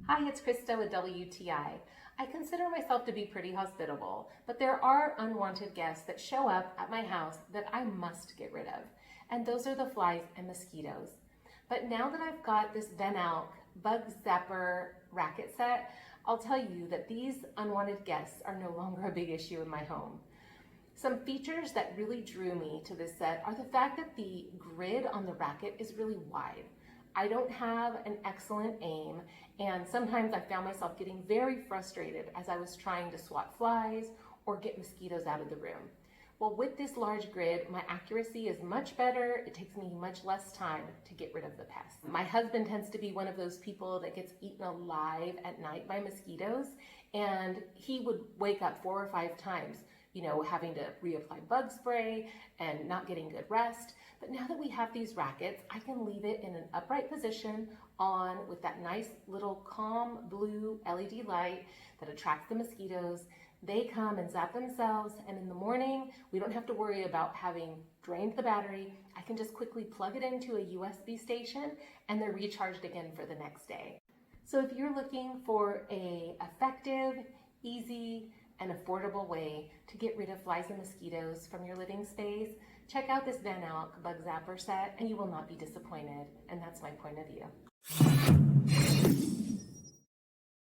Hi, it's Krista with WTI. I consider myself to be pretty hospitable, but there are unwanted guests that show up at my house that I must get rid of, and those are the flies and mosquitoes. But now that I've got this VANELC Bug Zapper racket set, I'll tell you that these unwanted guests are no longer a big issue in my home. Some features that really drew me to this set are the fact that the grid on the racket is really wide. I don't have an excellent aim, and sometimes I found myself getting very frustrated as I was trying to swat flies or get mosquitoes out of the room. Well, with this large grid, my accuracy is much better. It takes me much less time to get rid of the pests. My husband tends to be one of those people that gets eaten alive at night by mosquitoes, and he would wake up 4 or 5 times, having to reapply bug spray and not getting good rest. But now that we have these rackets, I can leave it in an upright position on with that nice little calm blue LED light that attracts the mosquitoes. They come and zap themselves, and in the morning, we don't have to worry about having drained the battery. I can just quickly plug it into a USB station and they're recharged again for the next day. So if you're looking for an effective, easy, and affordable way to get rid of flies and mosquitoes from your living space, check out this VANELC Bug Zapper set and you will not be disappointed. And that's my point of view.